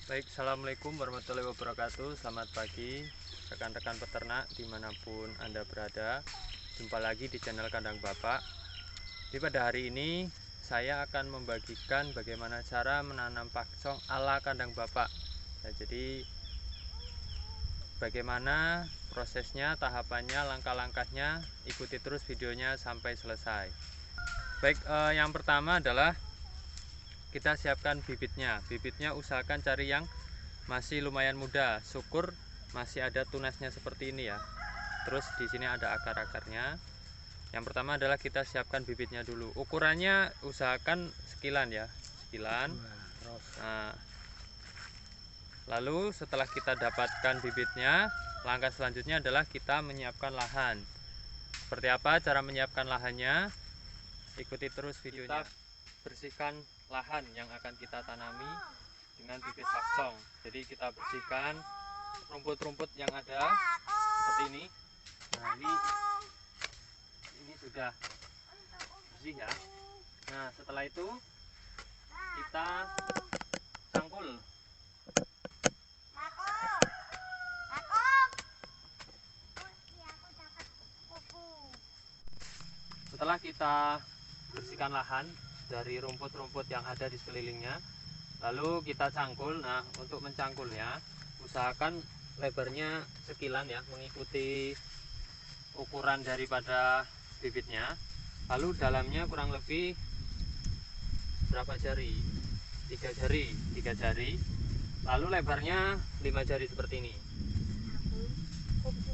Baik, assalamualaikum warahmatullahi wabarakatuh. Selamat pagi rekan-rekan peternak dimanapun Anda berada. Jumpa lagi di channel Kandang Bapak. Di pada hari ini saya akan membagikan bagaimana cara menanam pakcong ala kandang Bapak. Nah, jadi bagaimana prosesnya, tahapannya, langkah-langkahnya, ikuti terus videonya sampai selesai. Baik, yang pertama adalah kita siapkan bibitnya. Bibitnya usahakan cari yang masih lumayan muda. Syukur masih ada tunasnya seperti ini ya. Terus di sini ada akar-akarnya. Yang pertama adalah kita siapkan bibitnya dulu. Ukurannya usahakan sekilan ya, sekilan. Nah, lalu setelah kita dapatkan bibitnya, langkah selanjutnya adalah kita menyiapkan lahan. Seperti apa cara menyiapkan lahannya? Ikuti terus videonya. Kita bersihkan lahan yang akan kita tanami dengan bibit pakcong. Jadi kita bersihkan rumput-rumput yang ada seperti ini. Nah, ini sudah bersih ya. Nah, setelah itu kita cangkul. Setelah kita bersihkan lahan dari rumput-rumput yang ada di sekelilingnya, lalu kita cangkul. Nah, untuk mencangkulnya usahakan lebarnya sekilan ya, mengikuti ukuran daripada bibitnya. Lalu dalamnya kurang lebih berapa jari? 3 jari. Lalu lebarnya 5 jari seperti ini.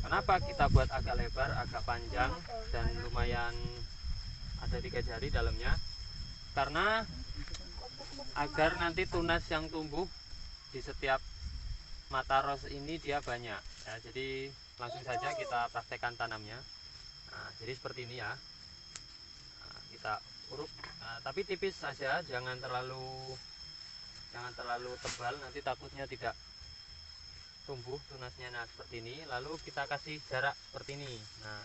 Kenapa kita buat agak lebar, agak panjang dan lumayan ada 3 jari dalamnya? Karena agar nanti tunas yang tumbuh di setiap mata ros ini dia banyak ya. Jadi langsung saja kita praktekkan tanamnya. Nah, jadi seperti ini ya. Nah, kita uruk, tapi tipis saja, jangan terlalu tebal, nanti takutnya tidak tumbuh tunasnya. Nah, seperti ini. Lalu kita kasih jarak seperti ini. Nah,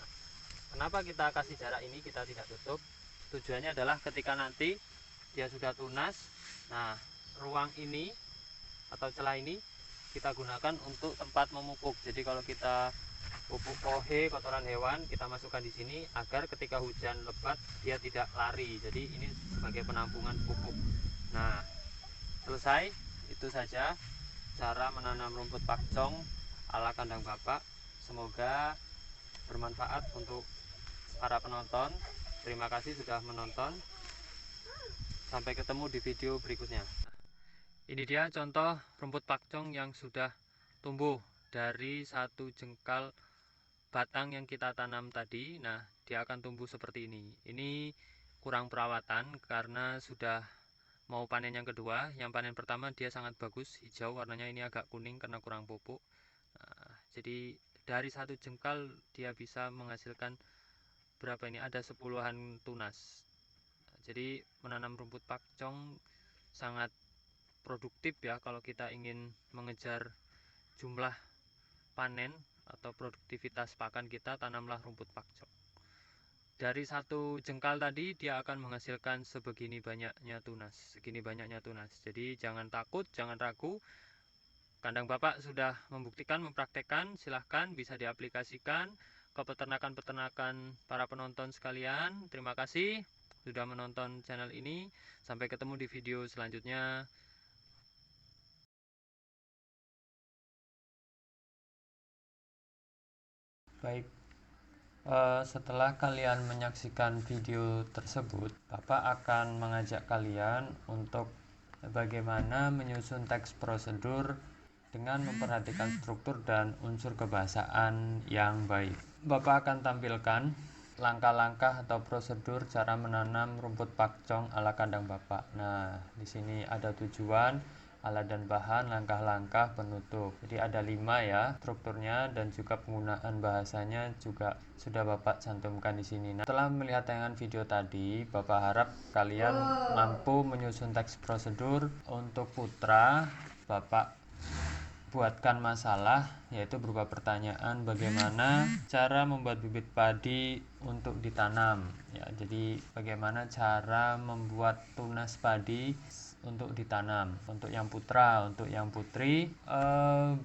kenapa kita kasih jarak ini, kita tidak tutup? Tujuannya adalah ketika nanti dia sudah tunas, nah ruang ini atau celah ini kita gunakan untuk tempat memupuk. Jadi kalau kita pupuk pohe, kotoran hewan, kita masukkan di sini agar ketika hujan lebat dia tidak lari. Jadi ini sebagai penampungan pupuk. Nah, selesai. Itu saja cara menanam rumput pakcong ala kandang Bapak. Semoga bermanfaat untuk para penonton. Terima kasih sudah menonton. Sampai ketemu di video berikutnya. Ini dia contoh rumput pakcong yang sudah tumbuh dari satu jengkal batang yang kita tanam tadi. Nah, dia akan tumbuh seperti ini. Ini kurang perawatan karena sudah mau panen yang kedua. Yang panen pertama dia sangat bagus, hijau warnanya, ini agak kuning karena kurang pupuk. Nah, jadi dari satu jengkal dia bisa menghasilkan berapa ini? Ada 10-an tunas. Jadi menanam rumput pakcong sangat produktif ya. Kalau kita ingin mengejar jumlah panen atau produktivitas pakan kita, tanamlah rumput pakcong. Dari satu jengkal tadi dia akan menghasilkan segini banyaknya tunas. Jadi jangan takut, jangan ragu. Kandang Bapak sudah membuktikan, mempraktekkan. Silahkan bisa diaplikasikan ke peternakan-peternakan para penonton sekalian. Terima kasih sudah menonton channel ini. Sampai ketemu di video selanjutnya. Baik, setelah kalian menyaksikan video tersebut, Bapak akan mengajak kalian untuk bagaimana menyusun teks prosedur dengan memperhatikan struktur dan unsur kebahasaan yang baik. Bapak akan tampilkan langkah-langkah atau prosedur cara menanam rumput pakcong ala kandang Bapak. Nah, di sini ada tujuan, alat dan bahan, langkah-langkah, penutup. Jadi ada 5 ya strukturnya, dan juga penggunaan bahasanya juga sudah Bapak cantumkan di sini. Nah, setelah melihat tayangan video tadi, Bapak harap kalian mampu menyusun teks prosedur. Untuk putra, Bapak buatkan masalah, yaitu berupa pertanyaan bagaimana cara membuat bibit padi untuk ditanam. Ya, jadi bagaimana cara membuat tunas padi untuk ditanam. Untuk yang putra, untuk yang putri,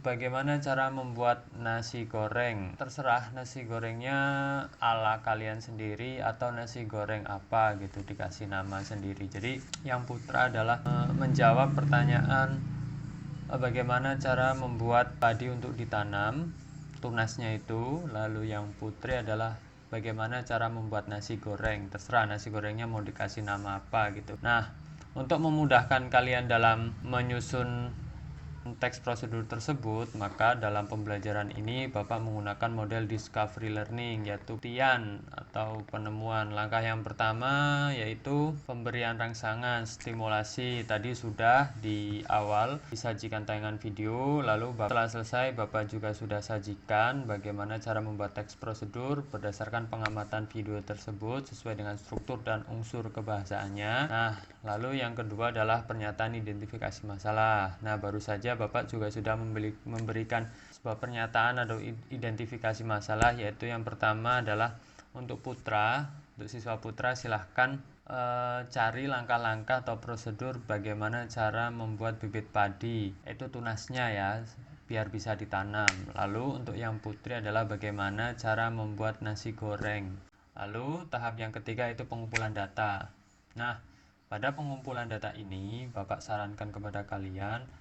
bagaimana cara membuat nasi goreng. Terserah nasi gorengnya ala kalian sendiri atau nasi goreng apa gitu, dikasih nama sendiri. Jadi yang putra adalah menjawab pertanyaan bagaimana cara membuat padi untuk ditanam, tunasnya itu. Lalu yang putri adalah bagaimana cara membuat nasi goreng. Terserah nasi gorengnya mau dikasih nama apa gitu. Nah, untuk memudahkan kalian dalam menyusun teks prosedur tersebut, maka dalam pembelajaran ini Bapak menggunakan model discovery learning, yaitu buktian atau penemuan. Langkah yang pertama yaitu pemberian rangsangan, stimulasi. Tadi sudah di awal disajikan tayangan video, lalu setelah selesai Bapak juga sudah sajikan bagaimana cara membuat teks prosedur berdasarkan pengamatan video tersebut sesuai dengan struktur dan unsur kebahasaannya. Nah, lalu yang kedua adalah pernyataan identifikasi masalah. Nah, baru saja Bapak juga sudah memberikan sebuah pernyataan atau identifikasi masalah, yaitu yang pertama adalah untuk putra. Untuk siswa putra silahkan cari langkah-langkah atau prosedur bagaimana cara membuat bibit padi, itu tunasnya ya, biar bisa ditanam. Lalu untuk yang putri adalah bagaimana cara membuat nasi goreng. Lalu tahap yang ketiga itu pengumpulan data. Nah, pada pengumpulan data ini Bapak sarankan kepada kalian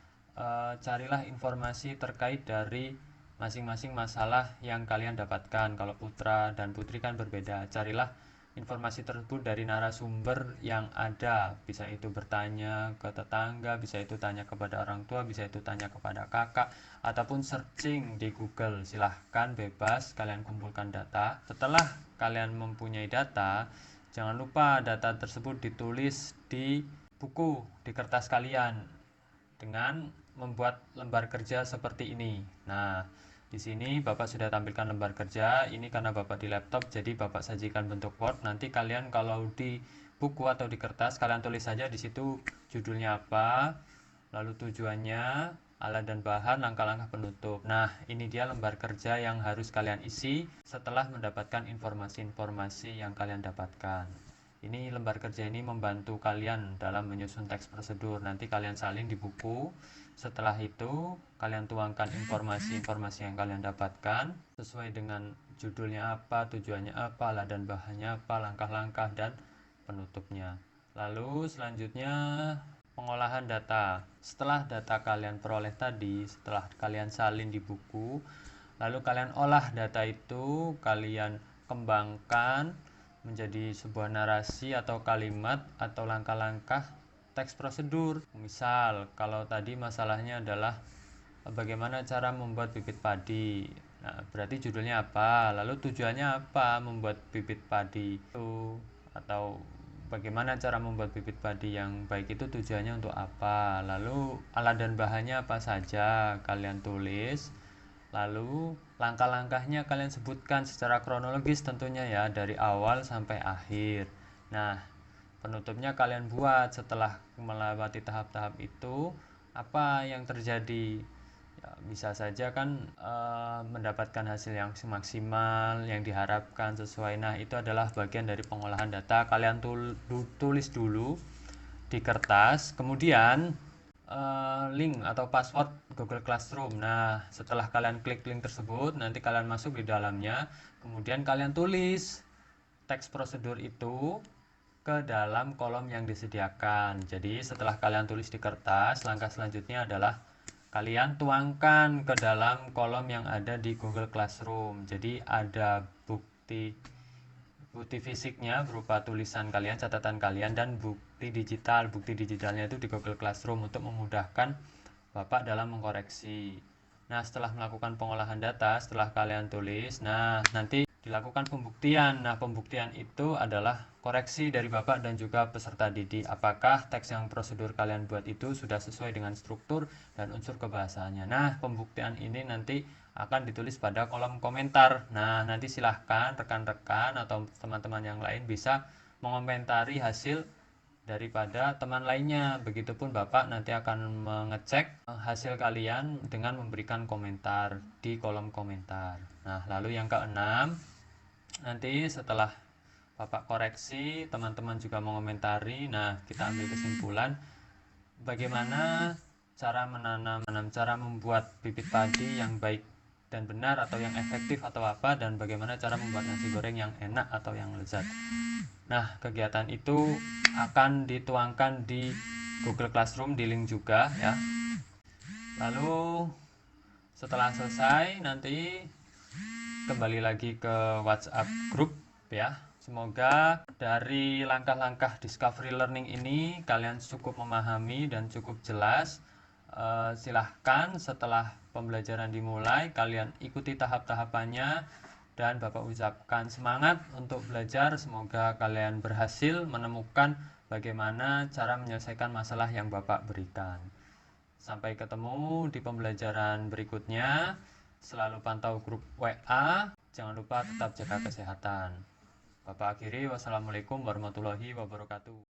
carilah informasi terkait dari masing-masing masalah yang kalian dapatkan. Kalau putra dan putri kan berbeda. Carilah informasi tersebut dari narasumber yang ada. Bisa itu bertanya ke tetangga, bisa itu tanya kepada orang tua, bisa itu tanya kepada kakak, ataupun searching di Google. Silahkan bebas kalian kumpulkan data. Setelah kalian mempunyai data, jangan lupa data tersebut ditulis di buku, di kertas kalian dengan membuat lembar kerja seperti ini. Nah, di sini Bapak sudah tampilkan lembar kerja. Ini karena Bapak di laptop, jadi Bapak sajikan bentuk Word. Nanti kalian kalau di buku atau di kertas, kalian tulis saja di situ judulnya apa, lalu tujuannya, alat dan bahan, langkah-langkah penutup. Nah, ini dia lembar kerja yang harus kalian isi setelah mendapatkan informasi-informasi yang kalian dapatkan. Ini lembar kerja ini membantu kalian dalam menyusun teks prosedur. Nanti kalian salin di buku. Setelah itu kalian tuangkan informasi-informasi yang kalian dapatkan sesuai dengan judulnya apa, tujuannya apa, alat dan bahannya apa, langkah-langkah dan penutupnya. Lalu selanjutnya pengolahan data. Setelah data kalian peroleh tadi, setelah kalian salin di buku, lalu kalian olah data itu, kalian kembangkan menjadi sebuah narasi atau kalimat atau langkah-langkah teks prosedur. Misal, kalau tadi masalahnya adalah bagaimana cara membuat bibit padi. Nah, berarti judulnya apa? Lalu tujuannya apa membuat bibit padi itu? Atau bagaimana cara membuat bibit padi yang baik itu tujuannya untuk apa? Lalu alat dan bahannya apa saja? Kalian tulis. Lalu langkah-langkahnya kalian sebutkan secara kronologis tentunya ya, dari awal sampai akhir. Nah, penutupnya kalian buat setelah melewati tahap-tahap itu, apa yang terjadi. Ya, bisa saja kan mendapatkan hasil yang maksimal, yang diharapkan sesuai. Nah, itu adalah bagian dari pengolahan data. Kalian tulis dulu di kertas, kemudian link atau password Google Classroom. Nah, setelah kalian klik link tersebut, nanti kalian masuk di dalamnya, kemudian kalian tulis teks prosedur itu ke dalam kolom yang disediakan. Jadi setelah kalian tulis di kertas, langkah selanjutnya adalah kalian tuangkan ke dalam kolom yang ada di Google Classroom. Jadi ada bukti fisiknya berupa tulisan kalian, catatan kalian, dan bukti digital. Bukti digitalnya itu di Google Classroom untuk memudahkan Bapak dalam mengkoreksi. Nah, setelah melakukan pengolahan data, setelah kalian tulis, nah nanti dilakukan pembuktian. Nah, pembuktian itu adalah koreksi dari Bapak dan juga peserta didik. Apakah teks yang prosedur kalian buat itu sudah sesuai dengan struktur dan unsur kebahasaannya. Nah, pembuktian ini nanti akan ditulis pada kolom komentar. Nah, nanti silahkan rekan-rekan atau teman-teman yang lain bisa mengomentari hasil daripada teman lainnya. Begitupun Bapak nanti akan mengecek hasil kalian dengan memberikan komentar di kolom komentar. Nah, lalu yang keenam, nanti setelah Bapak koreksi, teman-teman juga mengomentari. Nah, kita ambil kesimpulan bagaimana cara menanam, cara membuat bibit padi yang baik dan benar atau yang efektif atau apa, dan bagaimana cara membuat nasi goreng yang enak atau yang lezat. Nah, kegiatan itu akan dituangkan di Google Classroom, di link juga ya. Lalu setelah selesai nanti kembali lagi ke WhatsApp group ya. Semoga dari langkah-langkah discovery learning ini kalian cukup memahami dan cukup jelas. Silahkan setelah pembelajaran dimulai kalian ikuti tahap-tahapannya, dan Bapak ucapkan semangat untuk belajar. Semoga kalian berhasil menemukan bagaimana cara menyelesaikan masalah yang Bapak berikan. Sampai ketemu di pembelajaran berikutnya. Selalu pantau grup WA. Jangan lupa tetap jaga kesehatan. Bapak akhiri, wassalamualaikum warahmatullahi wabarakatuh.